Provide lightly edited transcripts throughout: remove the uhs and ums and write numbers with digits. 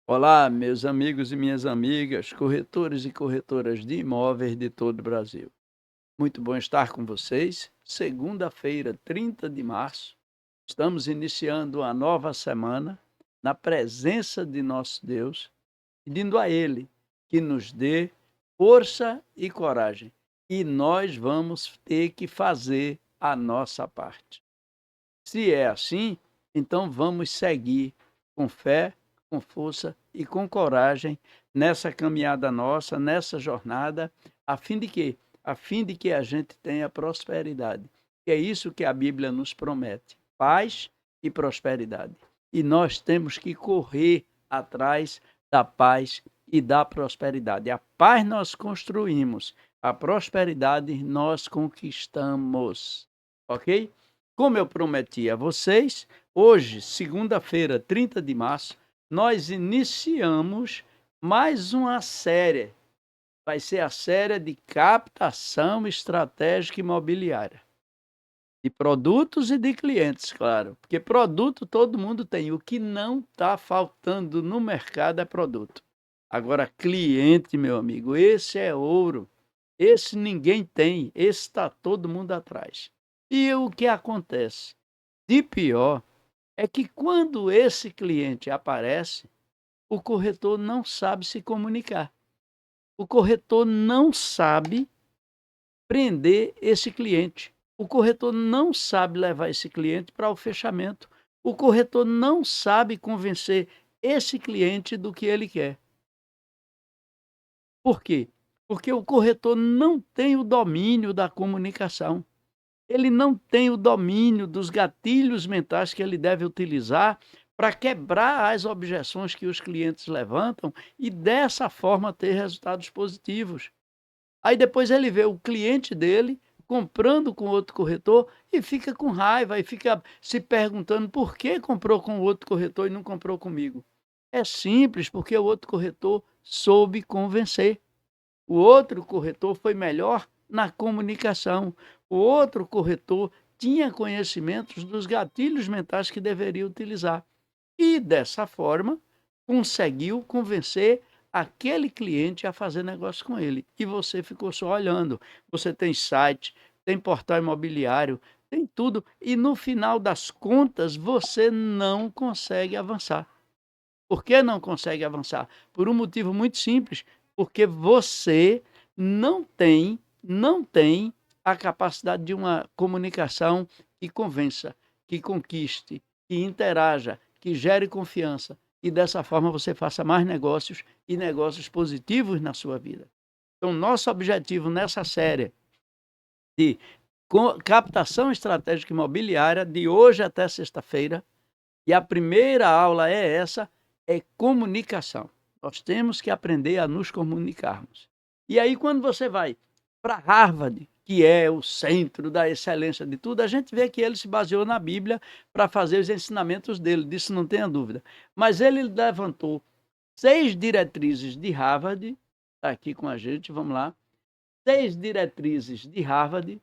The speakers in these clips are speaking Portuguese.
Olá, meus amigos e minhas amigas, corretores e corretoras de imóveis de todo o Brasil. Muito bom estar com vocês. Segunda-feira, 30 de março, estamos iniciando uma nova semana na presença de nosso Deus, pedindo a Ele que nos dê força e coragem. E nós vamos ter que fazer a nossa parte. Se é assim, então vamos seguir com fé, com força e com coragem nessa caminhada nossa, nessa jornada, a fim de quê? A fim de que a gente tenha prosperidade. Que é isso que a Bíblia nos promete: paz e prosperidade. E nós temos que correr atrás da paz e da prosperidade. A paz nós construímos, a prosperidade nós conquistamos. Ok? Como eu prometi a vocês, hoje, segunda-feira, 30 de março, nós iniciamos mais uma série. Vai ser a série de captação estratégica imobiliária. De produtos e de clientes, claro. Porque produto todo mundo tem. O que não está faltando no mercado é produto. Agora, cliente, meu amigo, esse é ouro. Esse ninguém tem. Esse está todo mundo atrás. E o que acontece? De pior é que quando esse cliente aparece, o corretor não sabe se comunicar. O corretor não sabe prender esse cliente. O corretor não sabe levar esse cliente para o fechamento. O corretor não sabe convencer esse cliente do que ele quer. Por quê? Porque o corretor não tem o domínio da comunicação. Ele não tem o domínio dos gatilhos mentais que ele deve utilizar para quebrar as objeções que os clientes levantam e dessa forma ter resultados positivos. Aí depois ele vê o cliente dele comprando com outro corretor e fica com raiva e fica se perguntando por que comprou com outro corretor e não comprou comigo. É simples, porque o outro corretor soube convencer. O outro corretor foi melhor na comunicação. O outro corretor tinha conhecimentos dos gatilhos mentais que deveria utilizar. E, dessa forma, conseguiu convencer aquele cliente a fazer negócio com ele. E você ficou só olhando. Você tem site, tem portal imobiliário, tem tudo. E, no final das contas, você não consegue avançar. Por que não consegue avançar? Por um motivo muito simples, porque você não tem a capacidade de uma comunicação que convença, que conquiste, que interaja, que gere confiança e dessa forma você faça mais negócios e negócios positivos na sua vida. Então, nosso objetivo nessa série de captação estratégica imobiliária, de hoje até sexta-feira, e a primeira aula é essa, é comunicação. Nós temos que aprender a nos comunicarmos. E aí, quando você vai para Harvard, que é o centro da excelência de tudo, a gente vê que ele se baseou na Bíblia para fazer os ensinamentos dele, disso não tenha dúvida. Mas ele levantou 6 diretrizes de Harvard, está aqui com a gente, vamos lá. 6 diretrizes de Harvard,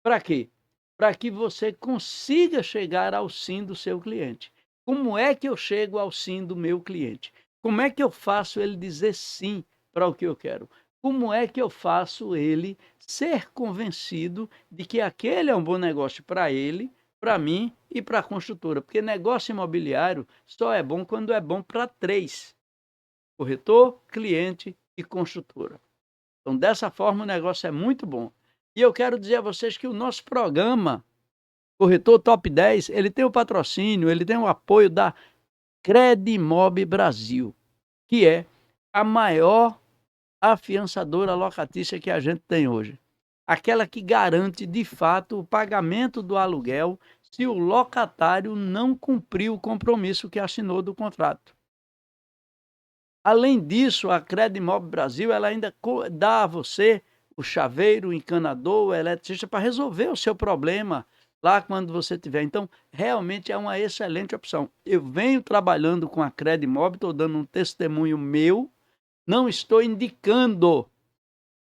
para quê? Para que você consiga chegar ao sim do seu cliente. Como é que eu chego ao sim do meu cliente? Como é que eu faço ele dizer sim para o que eu quero? Como é que eu faço ele ser convencido de que aquele é um bom negócio para ele, para mim e para a construtora? Porque negócio imobiliário só é bom quando é bom para 3: corretor, cliente e construtora. Então, dessa forma, o negócio é muito bom. E eu quero dizer a vocês que o nosso programa Corretor Top 10, ele tem o patrocínio, ele tem o apoio da Credimob Brasil, que é a maior afiançadora locatícia que a gente tem hoje. Aquela que garante, de fato, o pagamento do aluguel se o locatário não cumprir o compromisso que assinou do contrato. Além disso, a Credimob Brasil ela ainda dá a você o chaveiro, o encanador, o eletricista para resolver o seu problema lá quando você tiver. Então, realmente é uma excelente opção. Eu venho trabalhando com a Credimob, estou dando um testemunho meu, não estou indicando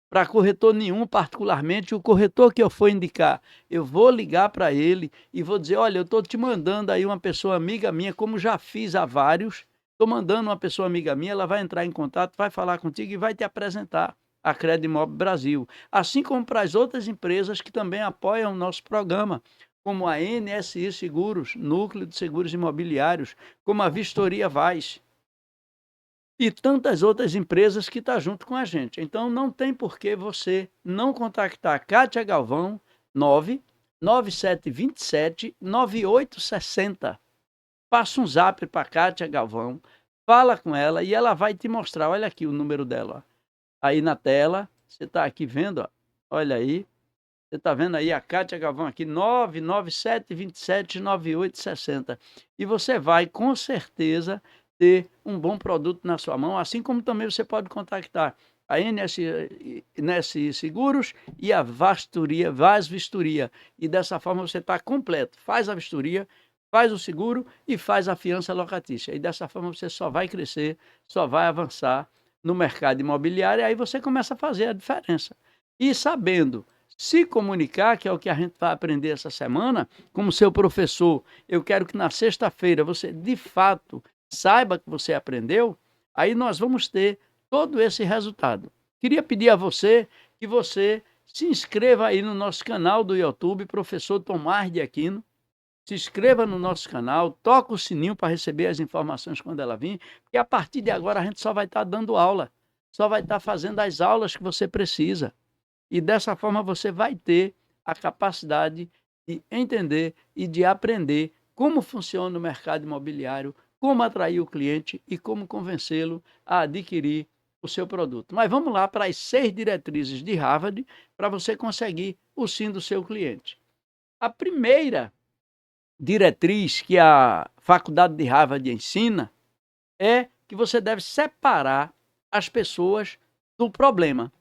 para corretor nenhum, particularmente o corretor que eu for indicar. Eu vou ligar para ele e vou dizer: olha, eu estou te mandando aí uma pessoa amiga minha, como já fiz a vários, Estou mandando uma pessoa amiga minha, ela vai entrar em contato, vai falar contigo e vai te apresentar a Credimob Brasil. Assim como para as outras empresas que também apoiam o nosso programa, como a NSI Seguros, Núcleo de Seguros Imobiliários, como a Vistoria Vaz e tantas outras empresas que estão junto com a gente. Então não tem por que você não contactar a Kátia Galvão, 997279860. Passa um zap para a Kátia Galvão, fala com ela e ela vai te mostrar. Olha aqui o número dela, ó. Aí na tela, você está aqui vendo, ó. Olha aí, você está vendo aí a Kátia Galvão aqui, 997279860. E você vai, com certeza, ter um bom produto na sua mão, assim como também você pode contactar a NSI Seguros e a Vaz Vistoria. E dessa forma você está completo. Faz a vistoria, faz o seguro e faz a fiança locatícia. E dessa forma você só vai crescer, só vai avançar no mercado imobiliário, e aí você começa a fazer a diferença. E sabendo se comunicar, que é o que a gente vai aprender essa semana, como seu professor, eu quero que na sexta-feira você, de fato, saiba que você aprendeu, aí nós vamos ter todo esse resultado. Queria pedir a você que você se inscreva aí no nosso canal do YouTube, Professor Tomás de Aquino. Se inscreva no nosso canal, toca o sininho para receber as informações quando ela vir, porque a partir de agora a gente só vai estar dando aula, só vai estar fazendo as aulas que você precisa. E dessa forma você vai ter a capacidade de entender e de aprender como funciona o mercado imobiliário, como atrair o cliente e como convencê-lo a adquirir o seu produto. Mas vamos lá para as 6 diretrizes de Harvard para você conseguir o sim do seu cliente. A primeira diretriz que a faculdade de Harvard ensina é que você deve separar as pessoas do problema.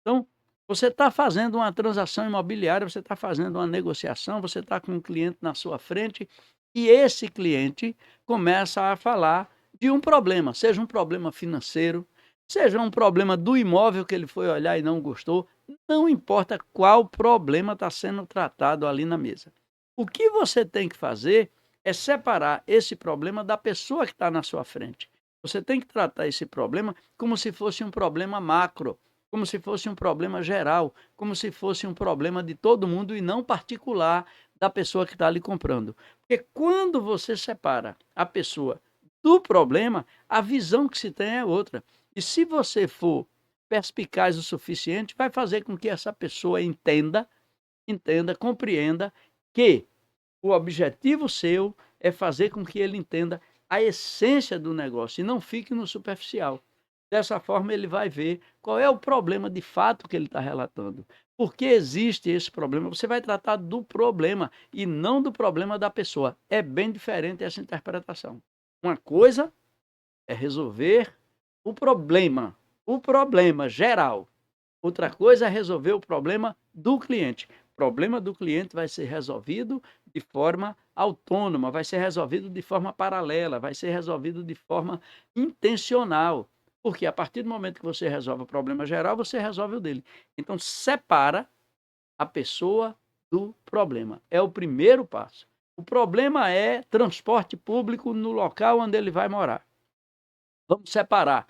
Então, você está fazendo uma transação imobiliária, você está fazendo uma negociação, você está com um cliente na sua frente e esse cliente começa a falar de um problema, seja um problema financeiro, seja um problema do imóvel que ele foi olhar e não gostou, não importa qual problema está sendo tratado ali na mesa. O que você tem que fazer é separar esse problema da pessoa que está na sua frente. Você tem que tratar esse problema como se fosse um problema macro, como se fosse um problema geral, como se fosse um problema de todo mundo e não particular da pessoa que está ali comprando. Porque quando você separa a pessoa do problema, a visão que se tem é outra. E se você for perspicaz o suficiente, vai fazer com que essa pessoa entenda, compreenda que o objetivo seu é fazer com que ele entenda a essência do negócio e não fique no superficial. Dessa forma, ele vai ver qual é o problema de fato que ele está relatando. Por que existe esse problema? Você vai tratar do problema e não do problema da pessoa. É bem diferente essa interpretação. Uma coisa é resolver o problema geral. Outra coisa é resolver o problema do cliente. O problema do cliente vai ser resolvido de forma autônoma, vai ser resolvido de forma paralela, vai ser resolvido de forma intencional. Porque a partir do momento que você resolve o problema geral, você resolve o dele. Então, separa a pessoa do problema. É o primeiro passo. O problema é transporte público no local onde ele vai morar. Vamos separar.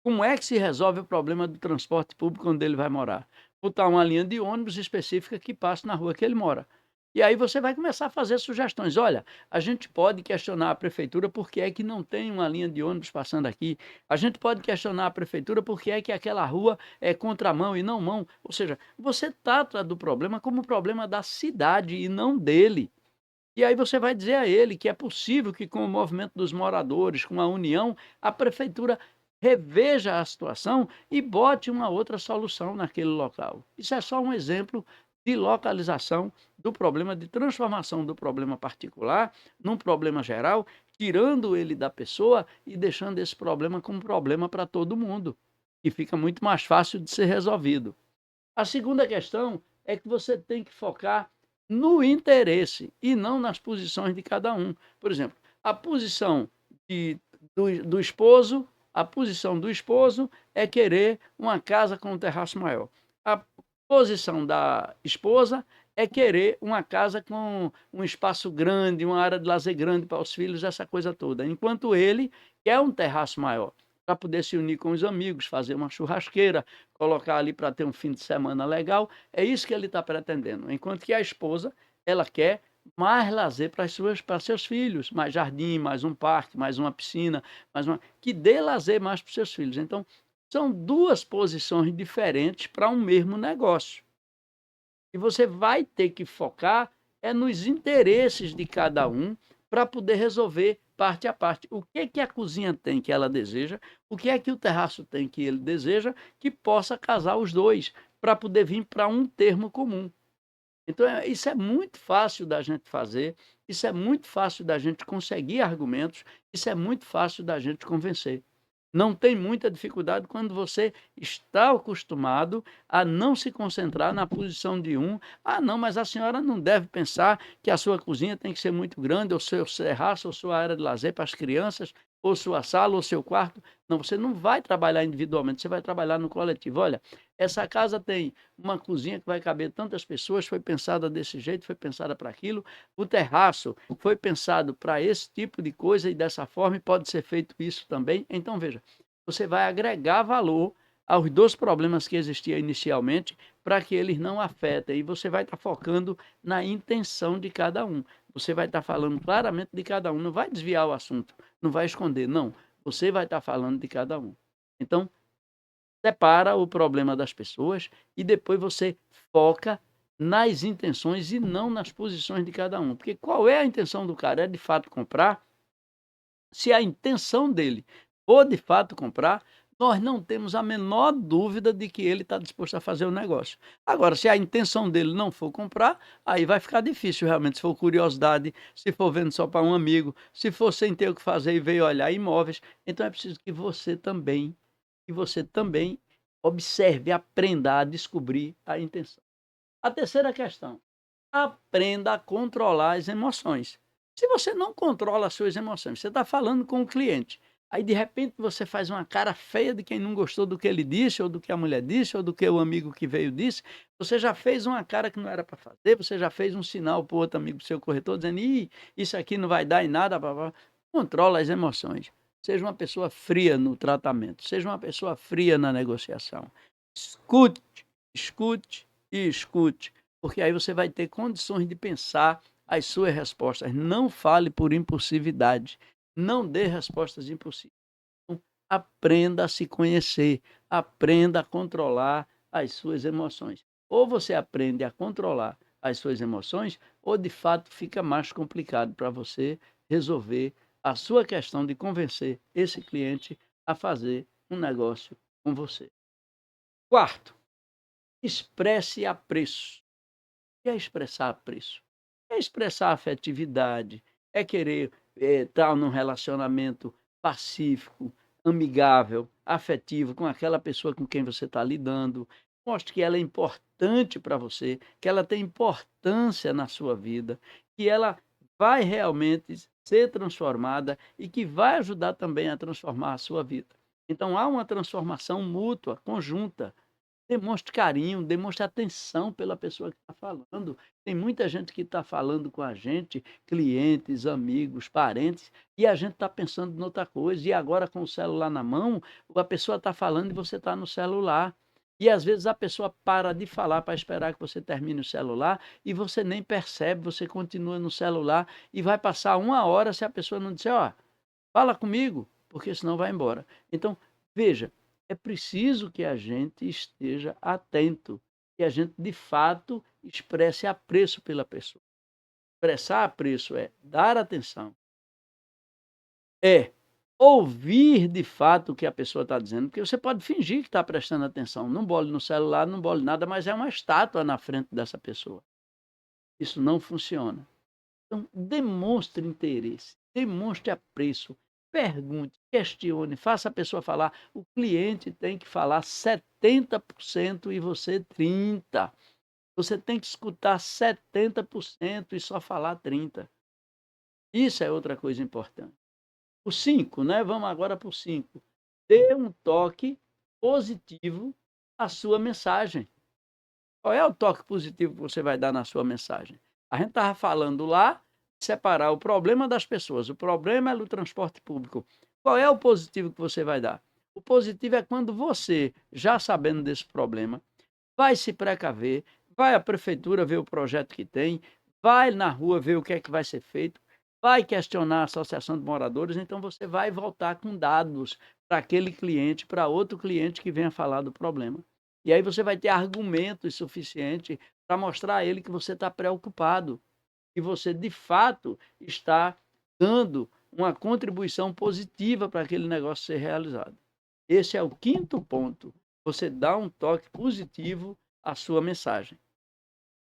Como é que se resolve o problema do transporte público onde ele vai morar? Botar uma linha de ônibus específica que passe na rua que ele mora. E aí você vai começar a fazer sugestões. Olha, a gente pode questionar a prefeitura por que é que não tem uma linha de ônibus passando aqui. A gente pode questionar a prefeitura por que é que aquela rua é contramão e não mão. Ou seja, você trata do problema como um problema da cidade e não dele. E aí você vai dizer a ele que é possível que com o movimento dos moradores, com a união, a prefeitura reveja a situação e bote uma outra solução naquele local. Isso é só um exemplo de localização do problema, de transformação do problema particular num problema geral, tirando ele da pessoa e deixando esse problema como problema para todo mundo, que fica muito mais fácil de ser resolvido. A segunda questão é que você tem que focar no interesse e não nas posições de cada um. Por exemplo, a posição do esposo, a posição do esposo é querer uma casa com um terraço maior. A posição da esposa é querer uma casa com um espaço grande, uma área de lazer grande para os filhos, essa coisa toda. Enquanto ele quer um terraço maior, para poder se unir com os amigos, fazer uma churrasqueira, colocar ali para ter um fim de semana legal. É isso que ele está pretendendo. Enquanto que a esposa, ela quer mais lazer para seus filhos, mais jardim, mais um parque, mais uma piscina, mais uma que dê lazer mais para os seus filhos. Então, são 2 posições diferentes para um mesmo negócio. E você vai ter que focar nos interesses de cada um, para poder resolver parte a parte. O que é que a cozinha tem que ela deseja, o que é que o terraço tem que ele deseja, que possa casar os 2 para poder vir para um termo comum. Então, isso é muito fácil da gente fazer, isso é muito fácil da gente conseguir argumentos, isso é muito fácil da gente convencer. Não tem muita dificuldade quando você está acostumado a não se concentrar na posição de um. Ah, não, mas a senhora não deve pensar que a sua cozinha tem que ser muito grande, ou seu terraço, ou sua área de lazer para as crianças, ou sua sala, ou seu quarto. Não, você não vai trabalhar individualmente, você vai trabalhar no coletivo. Olha, essa casa tem uma cozinha que vai caber tantas pessoas, foi pensada desse jeito, foi pensada para aquilo. O terraço foi pensado para esse tipo de coisa e dessa forma, e pode ser feito isso também. Então, veja, você vai agregar valor aos 2 problemas que existiam inicialmente, para que eles não afetem. E você vai estar focando na intenção de cada um. Você vai estar falando claramente de cada um, não vai desviar o assunto, não vai esconder, não. Você vai estar falando de cada um. Então, separa o problema das pessoas e depois você foca nas intenções e não nas posições de cada um. Porque qual é a intenção do cara? É de fato comprar? Se a intenção dele for de fato comprar, nós não temos a menor dúvida de que ele está disposto a fazer o negócio. Agora, se a intenção dele não for comprar, aí vai ficar difícil realmente. Se for curiosidade, se for vendo só para um amigo, se for sem ter o que fazer e veio olhar imóveis, então é preciso que você também observe, aprenda a descobrir a intenção. A terceira questão: aprenda a controlar as emoções. Se você não controla as suas emoções, você está falando com o cliente, aí de repente você faz uma cara feia de quem não gostou do que ele disse, ou do que a mulher disse, ou do que o amigo que veio disse, você já fez uma cara que não era para fazer, você já fez um sinal para o outro amigo, seu corretor, dizendo: Ih, isso aqui não vai dar em nada. Blá, blá. Controla as emoções. Seja uma pessoa fria no tratamento, seja uma pessoa fria na negociação. Escute, escute e escute, porque aí você vai ter condições de pensar as suas respostas. Não fale por impulsividade, não dê respostas impulsivas. Então, aprenda a se conhecer, aprenda a controlar as suas emoções. Ou você aprende a controlar as suas emoções, ou de fato fica mais complicado para você resolver a sua questão de convencer esse cliente a fazer um negócio com você. Quarto, expresse apreço. O que é expressar apreço? É expressar afetividade, é querer estar num relacionamento pacífico, amigável, afetivo com aquela pessoa com quem você está lidando. Mostre que ela é importante para você, que ela tem importância na sua vida, que ela vai realmente ser transformada e que vai ajudar também a transformar a sua vida. Então há uma transformação mútua, conjunta. Demonstre carinho, demonstre atenção pela pessoa que está falando. Tem muita gente que está falando com a gente, clientes, amigos, parentes, e a gente está pensando em outra coisa. E agora, com o celular na mão, a pessoa está falando e você está no celular. E às vezes a pessoa para de falar para esperar que você termine o celular e você nem percebe, você continua no celular e vai passar 1 hora se a pessoa não disser: ó, fala comigo, porque senão vai embora. Então, veja, é preciso que a gente esteja atento, que a gente de fato expresse apreço pela pessoa. Expressar apreço é dar atenção, é ouvir de fato o que a pessoa está dizendo, porque você pode fingir que está prestando atenção, não bole no celular, não bole nada, mas é uma estátua na frente dessa pessoa. Isso não funciona. Então, demonstre interesse, demonstre apreço, pergunte, questione, faça a pessoa falar. O cliente tem que falar 70% e você 30%. Você tem que escutar 70% e só falar 30%. Isso é outra coisa importante. O 5, né? Vamos agora para o 5. Dê um toque positivo à sua mensagem. Qual é o toque positivo que você vai dar na sua mensagem? A gente estava falando lá, separar o problema das pessoas. O problema é no transporte público. Qual é o positivo que você vai dar? O positivo é quando você, já sabendo desse problema, vai se precaver, vai à prefeitura ver o projeto que tem, vai na rua ver o que é que vai ser feito, vai questionar a associação de moradores, então você vai voltar com dados para aquele cliente, para outro cliente que venha falar do problema. E aí você vai ter argumentos suficientes para mostrar a ele que você está preocupado, que você de fato está dando uma contribuição positiva para aquele negócio ser realizado. Esse é o quinto ponto. Você dá um toque positivo à sua mensagem.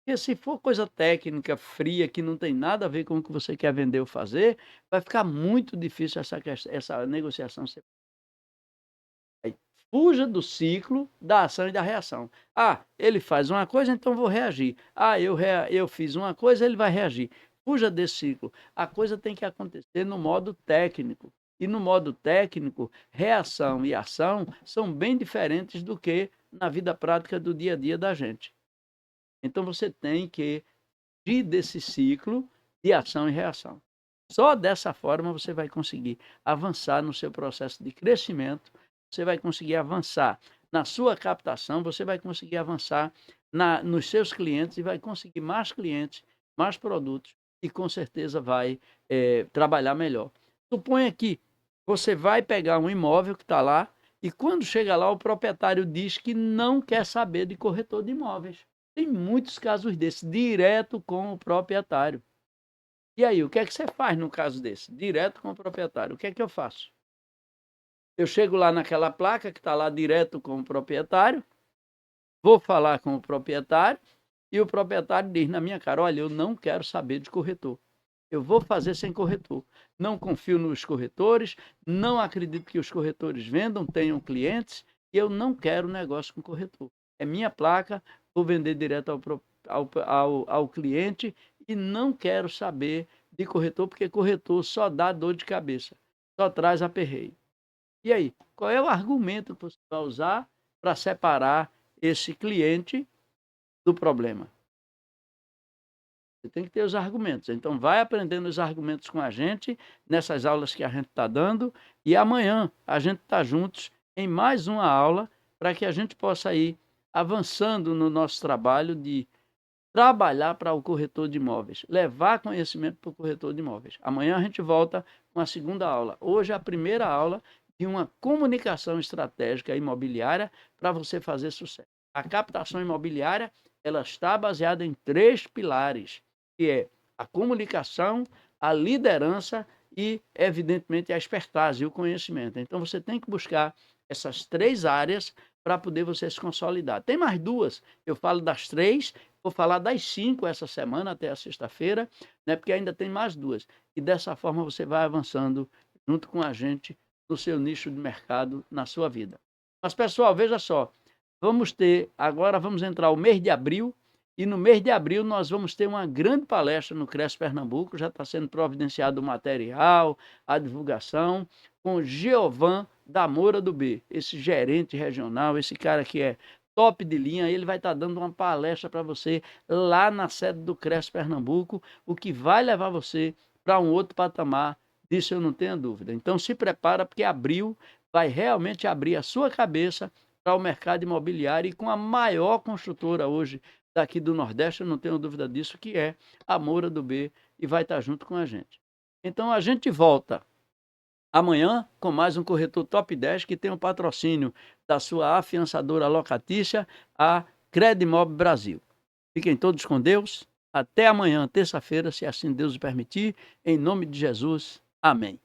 Porque se for coisa técnica, fria, que não tem nada a ver com o que você quer vender ou fazer, vai ficar muito difícil essa negociação ser. Aí, fuja do ciclo da ação e da reação. Ah, ele faz uma coisa, então vou reagir. Ah, eu fiz uma coisa, ele vai reagir. Fuja desse ciclo. A coisa tem que acontecer no modo técnico. E no modo técnico, reação e ação são bem diferentes do que na vida prática do dia a dia da gente. Então você tem que ir desse ciclo de ação e reação. Só dessa forma você vai conseguir avançar no seu processo de crescimento, você vai conseguir avançar na sua captação, você vai conseguir avançar nos seus clientes e vai conseguir mais clientes, mais produtos e com certeza vai trabalhar melhor. Suponha que você vai pegar um imóvel que está lá e quando chega lá o proprietário diz que não quer saber de corretor de imóveis. Tem muitos casos desses, direto com o proprietário. E aí, o que é que você faz no caso desse? Direto com o proprietário. O que é que eu faço? Eu chego lá naquela placa que está lá direto com o proprietário, vou falar com o proprietário e o proprietário diz na minha cara, olha, eu não quero saber de corretor. Eu vou fazer sem corretor. Não confio nos corretores, não acredito que os corretores vendam, tenham clientes e eu não quero negócio com corretor. É minha placa, vou vender direto ao cliente e não quero saber de corretor, porque corretor só dá dor de cabeça, só traz aperreio. E aí, qual é o argumento que você vai usar para separar esse cliente do problema? Você tem que ter os argumentos. Então, vai aprendendo os argumentos com a gente nessas aulas que a gente está dando. E amanhã a gente está juntos em mais uma aula para que a gente possa ir avançando no nosso trabalho de trabalhar para o corretor de imóveis, levar conhecimento para o corretor de imóveis. Amanhã a gente volta com a segunda aula. Hoje é a primeira aula de uma comunicação estratégica imobiliária para você fazer sucesso. A captação imobiliária ela está baseada em 3 pilares, que é a comunicação, a liderança e, evidentemente, a expertise e o conhecimento. Então, você tem que buscar essas 3 áreas para poder você se consolidar. Tem mais 2, eu falo das 3, vou falar das 5 essa semana, até a sexta-feira, né, porque ainda tem mais 2. E dessa forma você vai avançando junto com a gente no seu nicho de mercado, na sua vida. Mas, pessoal, veja só, agora vamos entrar o mês de abril, e no mês de abril nós vamos ter uma grande palestra no CRES Pernambuco, já está sendo providenciado o material, a divulgação, com Geovan da Moura do B, esse gerente regional, esse cara que é top de linha, ele vai estar dando uma palestra para você lá na sede do CRES Pernambuco, o que vai levar você para um outro patamar, disso eu não tenho dúvida. Então se prepara, porque abril vai realmente abrir a sua cabeça para o mercado imobiliário e com a maior construtora hoje daqui do Nordeste, eu não tenho dúvida disso, que é a Moura do B, e vai estar junto com a gente. Então a gente volta amanhã com mais um corretor top 10 que tem o patrocínio da sua afiançadora locatícia, a Credimob Brasil. Fiquem todos com Deus. Até amanhã, terça-feira, se assim Deus o permitir. Em nome de Jesus. Amém.